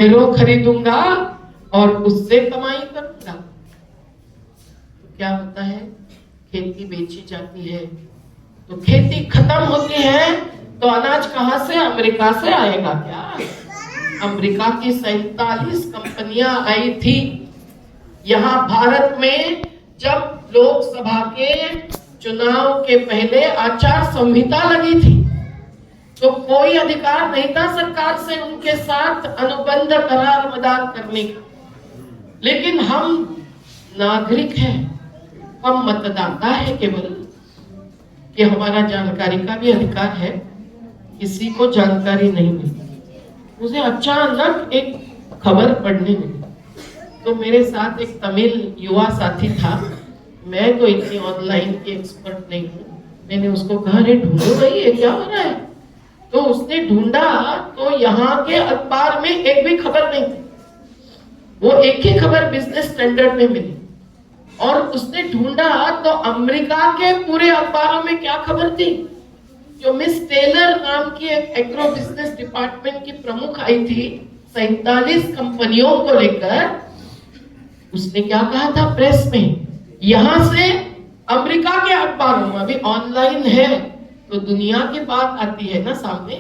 शेयरों खरीदूंगा और उससे कमाई करूंगा। तो क्या होता है, खेती बेची जाती है, तो खेती खत्म होती है, तो अनाज कहां से, अमेरिका से आएगा क्या? अमेरिका की 47 कंपनियां आई थी यहां भारत में। जब लोकसभा के चुनाव के पहले आचार संहिता लगी थी, तो कोई अधिकार नहीं था सरकार से उनके साथ अनुबंध करार मदार करने का। लेकिन हम नागरिक हैं, हम मतदाता है केवल, कि हमारा जानकारी का भी अधिकार है। किसी को जानकारी नहीं मिली। मुझे अचानक एक खबर पढ़ने मिली, तो मेरे साथ एक तमिल युवा साथी था। मैं तो इतनी ऑनलाइन की एक्सपर्ट नहीं हूँ। मैंने उसको कहा, अरे ढूंढो भाई ये क्या हो रहा है। तो उसने ढूंढा, तो यहाँ के अखबार में एक भी खबर नहीं थी। वो एक ही खबर बिजनेस स्टैंडर्ड में मिली। और उसने ढूंढा तो अमेरिका के पूरे अखबारों में क्या खबर थी, जो मिस टेलर नाम की एक एग्रो बिजनेस डिपार्टमेंट की प्रमुख आई थी 47 कंपनियों को लेकर। उसने क्या कहा था प्रेस में, यहां से अमेरिका के अखबारों में, अभी ऑनलाइन है तो दुनिया की बात आती है ना सामने,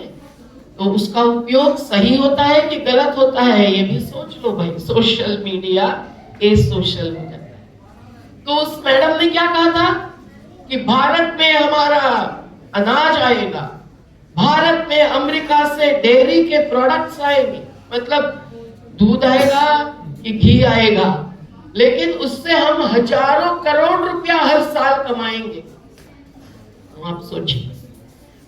तो उसका उपयोग सही होता है कि गलत होता है ये भी सोच लो भाई। सोशल मीडिया ए सोशल हो जाता है। तो उस मैडम ने क्या कहा था कि भारत में हमारा अनाज आएगा, भारत में अमेरिका से डेयरी के प्रोडक्ट्स आएंगे, मतलब दूध आएगा कि घी आएगा, लेकिन उससे हम हजारों करोड़ रुपया हर साल कमाएंगे। तो आप सोचिए।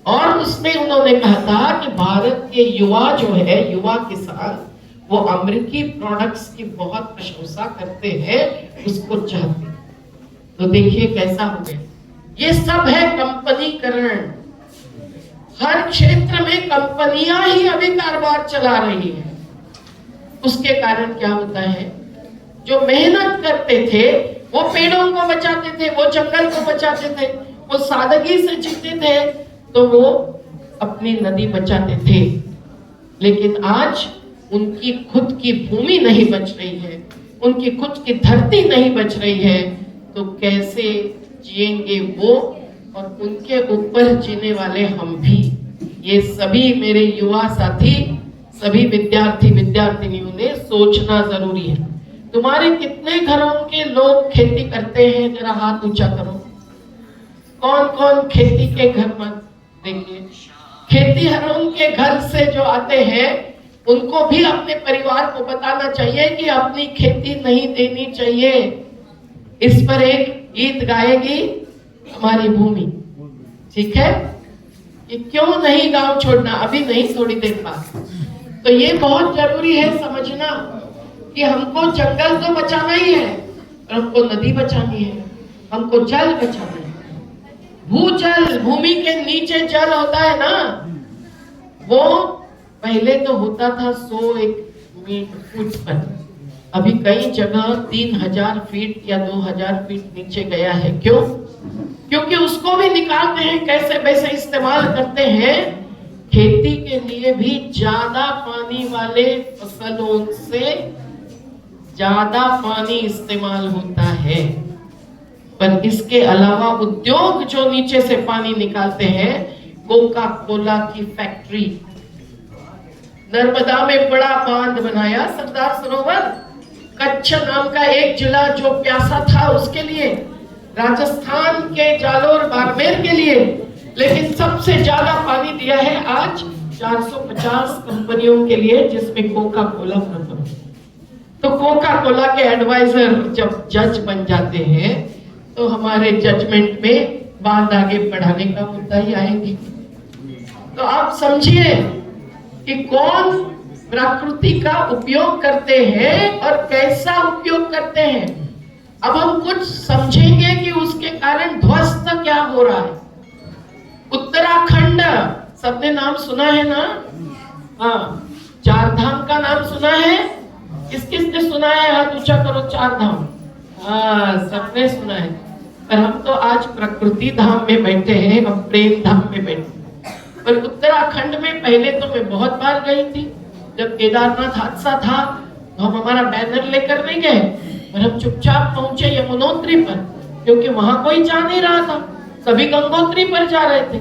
और उसमें उन्होंने कहा था कि भारत के युवा जो है, युवा किसान, वो अमेरिकी प्रोडक्ट्स की बहुत प्रशंसा करते हैं, उसको चाहते हैं। तो देखिए कैसा हो गया। ये सब है कंपनीकरण। हर क्षेत्र में कंपनियां ही अभी कारोबार चला रही है। उसके कारण क्या होता है, जो मेहनत करते थे वो पेड़ों को बचाते थे, वो जंगल को बचाते थे, वो सादगी से जीते थे, तो वो अपनी नदी बचाते थे। लेकिन आज उनकी खुद की भूमि नहीं बच रही है, उनकी खुद की धरती नहीं बच रही है, तो कैसे जिएंगे वो और उनके ऊपर जीने वाले हम भी। ये सभी मेरे युवा साथी, सभी विद्यार्थी विद्यार्थिनियों ने सोचना जरूरी है। तुम्हारे कितने घरों के लोग खेती करते हैं, जरा हाथ ऊंचा करो। कौन कौन खेती के घर में, देखिए खेतीहरों के घर से जो आते हैं उनको भी अपने परिवार को बताना चाहिए कि अपनी खेती नहीं देनी चाहिए। इस पर एक गीत गाएगी हमारी भूमि, ठीक है, कि क्यों नहीं गांव छोड़ना, अभी नहीं, थोड़ी देर बाद। तो ये बहुत जरूरी है समझना कि हमको जंगल तो बचाना ही है, और हमको नदी बचानी है, हमको जल बचाना है। भूजल, भूमि के नीचे जल होता है ना, वो पहले तो होता था 101 फुट पर, अभी कई जगह 3000 फीट या 2000 फीट नीचे गया है। क्यों? क्योंकि उसको भी निकालते हैं, कैसे वैसे इस्तेमाल करते हैं। खेती के लिए भी ज्यादा पानी वाले फसलों से ज्यादा पानी इस्तेमाल होता है। पर इसके अलावा उद्योग जो नीचे से पानी निकालते हैं, कोका कोला की फैक्ट्री, नर्मदा में बड़ा बांध बनाया, सरदार सरोवर, कच्छ नाम का एक जिला जो प्यासा था उसके लिए, राजस्थान के जालोर बाड़मेर के लिए, लेकिन सबसे ज्यादा पानी दिया है आज 450 कंपनियों के लिए, जिसमें कोका कोला प्रमुख। तो कोका कोला के एडवाइजर जब जज बन जाते हैं, तो हमारे जजमेंट में बात आगे बढ़ाने का मुद्दा ही आएंगे। तो आप समझिए कि कौन प्रकृति का उपयोग करते हैं और कैसा उपयोग करते हैं। अब हम कुछ समझेंगे कि उसके कारण ध्वस्त क्या हो रहा है। उत्तराखंड, सबने नाम सुना है ना? हाँ, चार धाम का नाम सुना है? किस किस ने सुना है, हाथ ऊंचा करो। चार धाम, हाँ सबने सुना है। पर हम तो आज प्रकृति धाम में बैठे हैं, हम प्रेम धाम में बैठे हैं। पर उत्तराखंड में पहले तो मैं बहुत बार गई थी, जब केदारनाथ हादसा था तो हम हमारा बैनर लेकर नहीं गए, और हम चुपचाप पहुंचे यमुनोत्री पर, क्योंकि वहां कोई जा नहीं रहा था, सभी गंगोत्री पर जा रहे थे।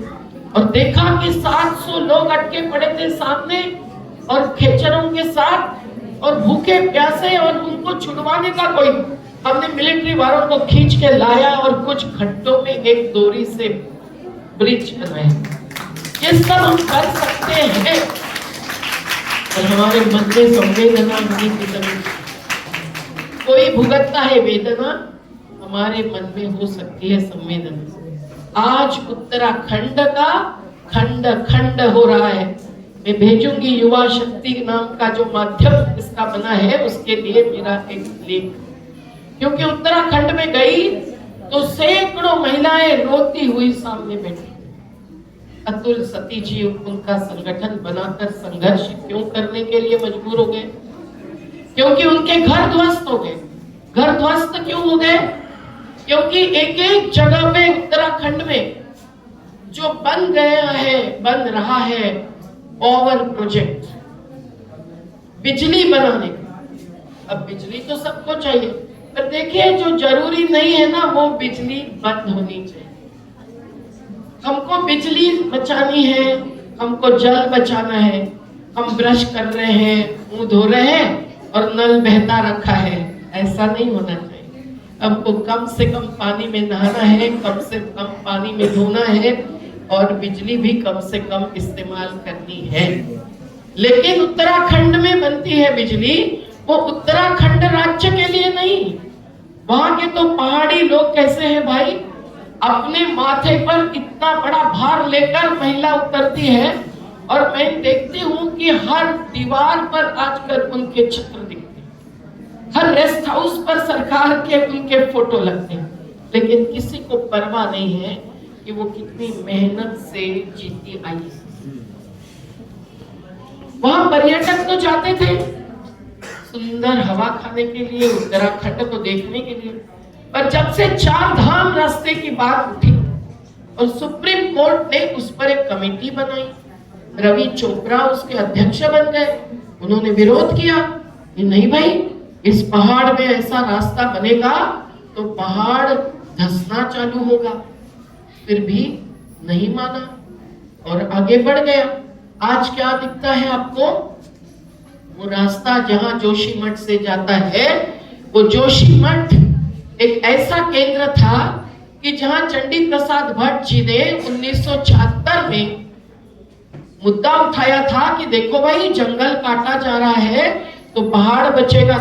और देखा कि 700 लोग अटके पड़े थे सामने और खेचरों के साथ, और भूखे प्यासे, और उनको छुड़वाने का कोई। हमने मिलिट्री वालों को खींच के लाया और कुछ खड्डों में एक डोरी से ब्रिज बनाए। ये सब हम कर सकते हैं, और हमारे मन में संवेदना होने की जरूरत। कोई भुगतता है वेदना, हमारे मन में हो सकती है संवेदना। आज उत्तराखंड का खंड खंड हो रहा है। मैं भेजूंगी युवा शक्ति नाम का जो माध्यम इसका बना है, उसके लिए मेरा एक लेख, क्योंकि उत्तराखंड में गई तो सैकड़ों महिलाएं रोती हुई सामने बैठी। अतुल सती जी उनका संगठन बनाकर संघर्ष क्यों करने के लिए मजबूर हो गए? क्योंकि उनके घर ध्वस्त हो गए। घर ध्वस्त क्यों हो गए? क्योंकि एक एक जगह पे उत्तराखंड में जो बन रहा है पावर प्रोजेक्ट, बिजली बनाने का। अब बिजली तो सबको चाहिए, पर देखिए जो जरूरी नहीं है ना, वो बिजली बंद होनी चाहिए। हमको बिजली बचानी है, हमको जल बचाना है। हम ब्रश कर रहे हैं, मुंह धो रहे हैं और नल बहता रखा है, ऐसा नहीं होना चाहिए। हमको कम से कम पानी में नहाना है, कम से कम पानी में धोना है, और बिजली भी कम से कम इस्तेमाल करनी है। लेकिन उत्तराखंड में बनती है बिजली, वो उत्तराखंड राज्य के लिए नहीं। वहां के तो पहाड़ी लोग कैसे हैं भाई, अपने माथे पर इतना बड़ा भार लेकर महिला उतरती है, और मैं देखती हूँ कि हर दीवार पर आजकल उनके चित्र दिखते हैं, हर रेस्ट हाउस पर सरकार के उनके फोटो लगते हैं, लेकिन किसी को परवाह नहीं है कि वो कितनी मेहनत से जीती आई। वहां पर्यटक तो जाते थे सुंदर हवा खाने के लिए, उत्तराखंड को देखने के लिए, पर जब से 4 धाम रास्ते की बात उठी और सुप्रीम कोर्ट ने उस पर एक कमेटी बनाई, रवि चोपड़ा उसके अध्यक्ष बन गए, उन्होंने विरोध किया कि नहीं भाई, इस पहाड़ में ऐसा रास्ता बनेगा तो पहाड़ धंसना चालू होगा। फिर भी नहीं माना और आगे बढ़ गया। आज क्या दिखता है आपको? वो रास्ता जहां जोशीमठ से जाता है, वो जोशीमठ एक ऐसा केंद्र था कि जहां चंडी प्रसाद भट्ट जी ने 1976 में मुद्दा उठाया था कि देखो भाई, जंगल काटा जा रहा है तो पहाड़ बचेगा।